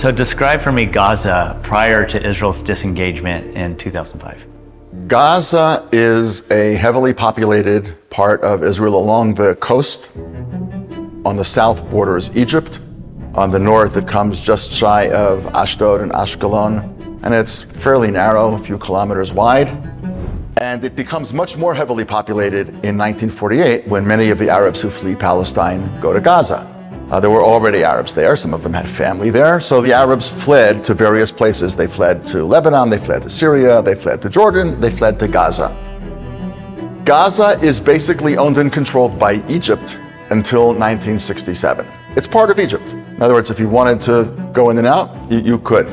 So describe for me Gaza prior to Israel's disengagement in 2005. Gaza is a heavily populated part of Israel along the coast. On the south borders Egypt. On the north it comes just shy of Ashdod and Ashkelon, and it's fairly narrow, a few kilometers wide. And it becomes much more heavily populated in 1948 when many of the Arabs who flee Palestine go to Gaza. There were already Arabs there, some of them had family there, so the Arabs fled to various places. They fled to Lebanon, they fled to Syria, they fled to Jordan, they fled to Gaza. Gaza is basically owned and controlled by Egypt until 1967. It's part of Egypt. In other words, if you wanted to go in and out, you could.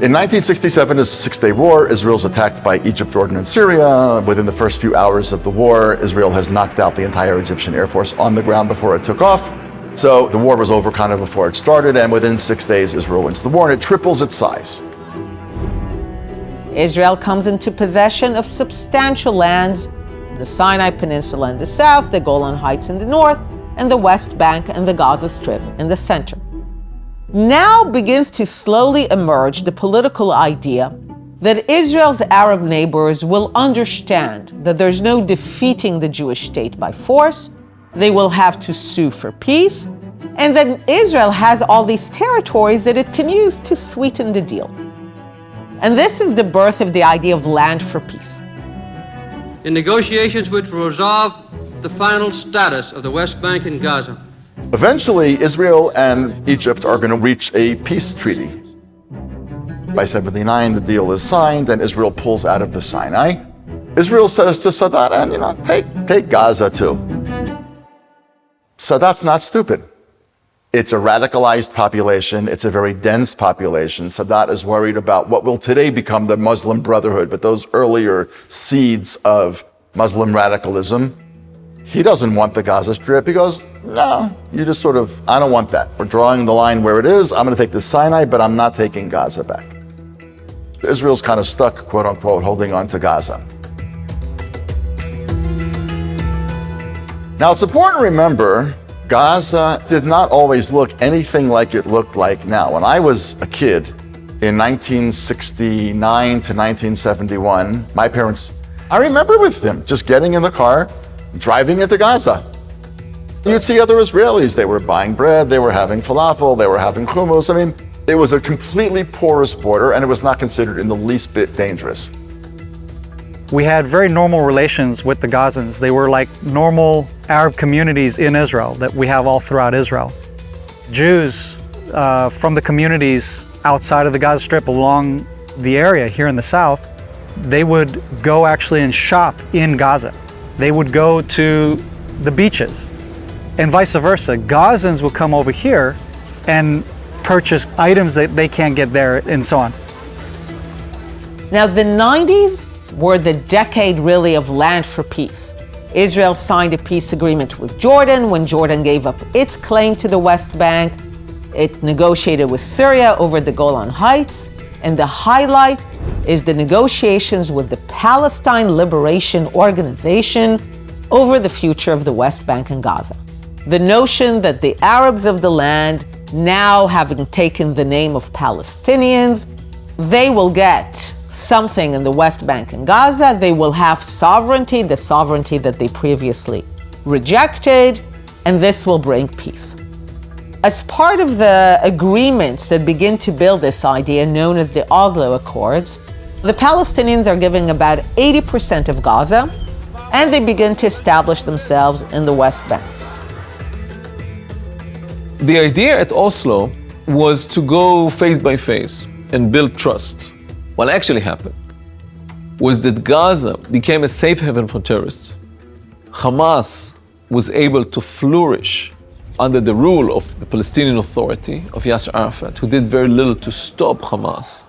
In 1967, is a six-day war. Israel's attacked by Egypt, Jordan, and Syria. Within the first few hours of the war, Israel has knocked out the entire Egyptian Air Force on the ground before it took off. So the war was over kind of before it started, and within 6 days, Israel wins the war, and it triples its size. Israel comes into possession of substantial lands, the Sinai Peninsula in the south, the Golan Heights in the north, and the West Bank and the Gaza Strip in the center. Now begins to slowly emerge the political idea that Israel's Arab neighbors will understand that there's no defeating the Jewish state by force, they will have to sue for peace, and that Israel has all these territories that it can use to sweeten the deal. And this is the birth of the idea of land for peace. In negotiations which will resolve the final status of the West Bank and Gaza. Eventually, Israel and Egypt are going to reach a peace treaty. By 79, the deal is signed, and Israel pulls out of the Sinai. Israel says to Sadat, and take Gaza too. Sadat's not stupid. It's a radicalized population. It's a very dense population. Sadat is worried about what will today become the Muslim Brotherhood, but those earlier seeds of Muslim radicalism. He doesn't want the Gaza Strip. He goes, no, you just I don't want that. We're drawing the line where it is. I'm going to take the Sinai, but I'm not taking Gaza back. Israel's kind of stuck, quote unquote, holding on to Gaza. Now, it's important to remember, Gaza did not always look anything like it looked like now. When I was a kid in 1969 to 1971, my parents, I remember with them just getting in the car, driving into Gaza. You'd see other Israelis. They were buying bread, they were having falafel, they were having hummus. It was a completely porous border, and it was not considered in the least bit dangerous. We had very normal relations with the Gazans. They were like normal Arab communities in Israel that we have all throughout Israel. Jews from the communities outside of the Gaza Strip along the area here in the south, they would go actually and shop in Gaza. They would go to the beaches and vice versa. Gazans would come over here and purchase items that they can't get there and so on. Now, the 90s were the decade really of land for peace. Israel signed a peace agreement with Jordan when Jordan gave up its claim to the West Bank. It negotiated with Syria over the Golan Heights, and the highlight is the negotiations with the Palestine Liberation Organization over the future of the West Bank and Gaza. The notion that the Arabs of the land, now having taken the name of Palestinians, they will get something in the West Bank and Gaza. They will have sovereignty, the sovereignty that they previously rejected, and this will bring peace. As part of the agreements that begin to build this idea, known as the Oslo Accords, the Palestinians are giving about 80% of Gaza, and they begin to establish themselves in the West Bank. The idea at Oslo was to go phase by phase and build trust. What actually happened was that Gaza became a safe haven for terrorists. Hamas was able to flourish under the rule of the Palestinian Authority of Yasser Arafat, who did very little to stop Hamas.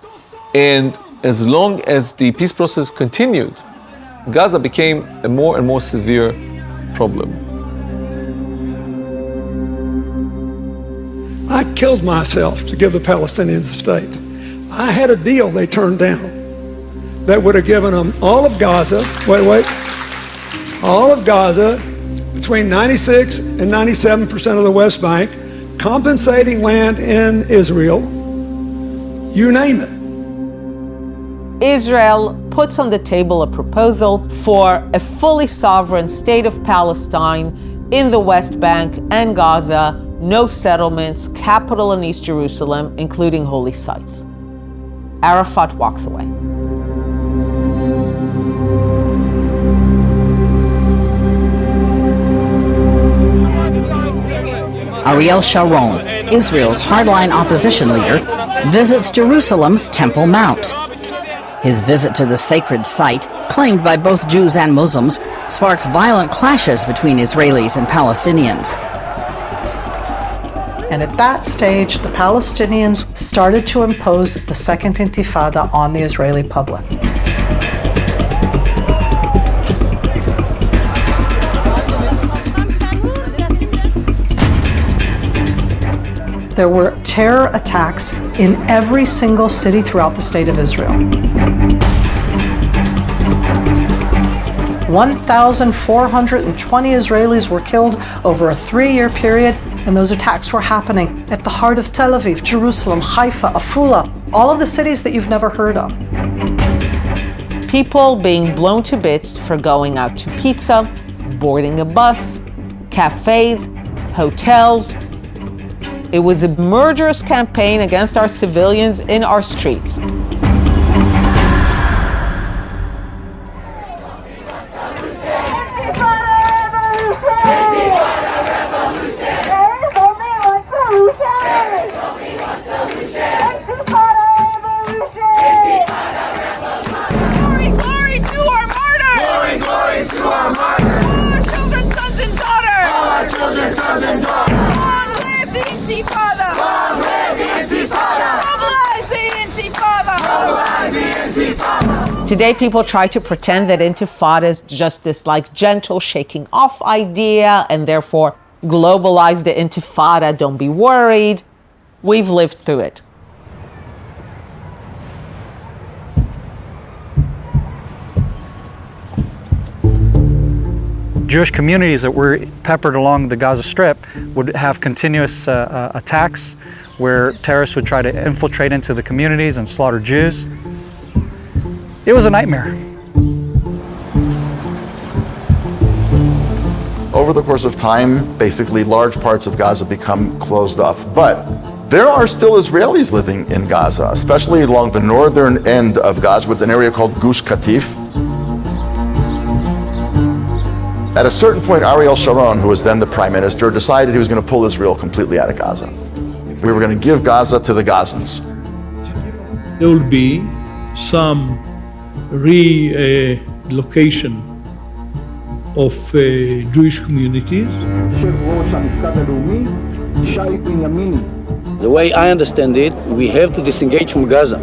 And as long as the peace process continued, Gaza became a more and more severe problem. I killed myself to give the Palestinians a state. I had a deal they turned down that would have given them all of Gaza, all of Gaza, between 96 and 97% of the West Bank, compensating land in Israel, you name it. Israel puts on the table a proposal for a fully sovereign state of Palestine in the West Bank and Gaza, no settlements, capital in East Jerusalem, including holy sites. Arafat walks away. Ariel Sharon, Israel's hardline opposition leader, visits Jerusalem's Temple Mount. His visit to the sacred site, claimed by both Jews and Muslims, sparks violent clashes between Israelis and Palestinians. And at that stage, the Palestinians started to impose the Second Intifada on the Israeli public. There were terror attacks in every single city throughout the state of Israel. 1,420 Israelis were killed over a 3-year period, and those attacks were happening at the heart of Tel Aviv, Jerusalem, Haifa, Afula, all of the cities that you've never heard of. People being blown to bits for going out to pizza, boarding a bus, cafes, hotels. It was a murderous campaign against our civilians in our streets. Today, people try to pretend that Intifada is just this gentle shaking off idea and therefore globalize the Intifada, don't be worried. We've lived through it. Jewish communities that were peppered along the Gaza Strip would have continuous attacks where terrorists would try to infiltrate into the communities and slaughter Jews. It was a nightmare. Over the course of time, basically large parts of Gaza become closed off. But there are still Israelis living in Gaza, especially along the northern end of Gaza, with an area called Gush Katif. At a certain point, Ariel Sharon, who was then the prime minister, decided he was going to pull Israel completely out of Gaza. We were going to give Gaza to the Gazans. There will be some relocation of Jewish communities. The way I understand it, we have to disengage from Gaza.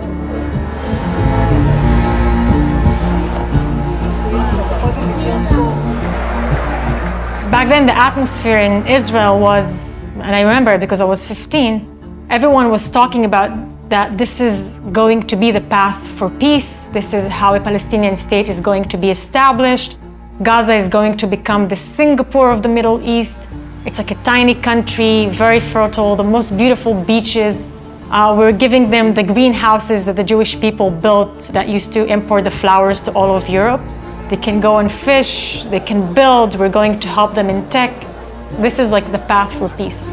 Back then, the atmosphere in Israel was, and I remember because I was 15, everyone was talking about that this is going to be the path for peace. This is how a Palestinian state is going to be established. Gaza is going to become the Singapore of the Middle East. It's like a tiny country, very fertile, the most beautiful beaches. We're giving them the greenhouses that the Jewish people built that used to import the flowers to all of Europe. They can go and fish, they can build, we're going to help them in tech. This is like the path for peace.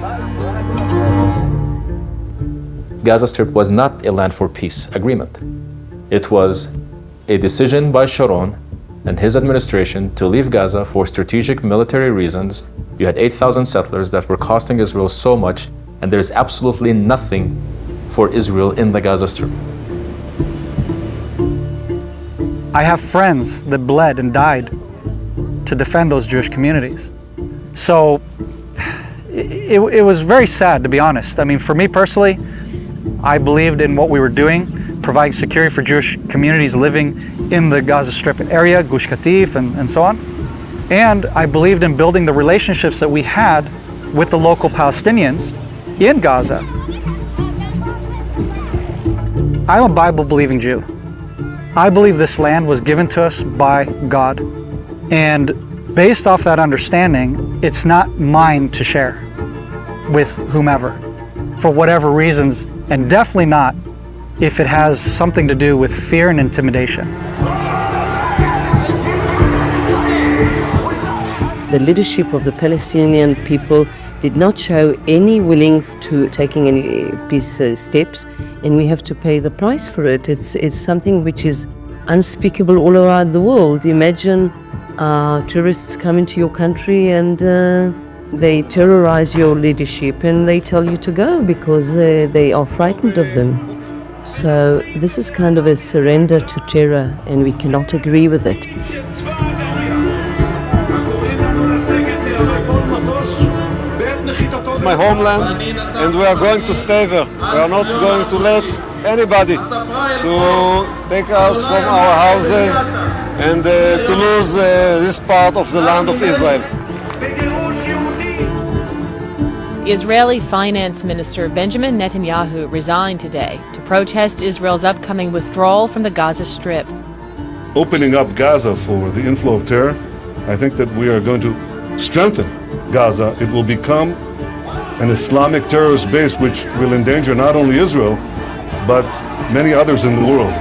Gaza Strip was not a land for peace agreement. It was a decision by Sharon and his administration to leave Gaza for strategic military reasons. You had 8,000 settlers that were costing Israel so much, and there's absolutely nothing for Israel in the Gaza Strip. I have friends that bled and died to defend those Jewish communities. So it was very sad, to be honest. I mean, for me personally, I believed in what we were doing, providing security for Jewish communities living in the Gaza Strip area, Gush Katif and so on. And I believed in building the relationships that we had with the local Palestinians in Gaza. I'm a Bible-believing Jew. I believe this land was given to us by God. And based off that understanding, it's not mine to share. with whomever, for whatever reasons, and definitely not if it has something to do with fear and intimidation. The leadership of the Palestinian people did not show any willing to taking any peace steps, and we have to pay the price for it. It's something which is unspeakable all around the world. Imagine tourists come into your country and they terrorize your leadership and they tell you to go because they are frightened of them. So this is kind of a surrender to terror, and we cannot agree with it. It's my homeland, and we are going to stay there. We are not going to let anybody to take us from our houses and to lose this part of the land of Israel. Israeli Finance Minister Benjamin Netanyahu resigned today to protest Israel's upcoming withdrawal from the Gaza Strip. Opening up Gaza for the inflow of terror, I think that we are going to strengthen Gaza. It will become an Islamic terrorist base which will endanger not only Israel, but many others in the world.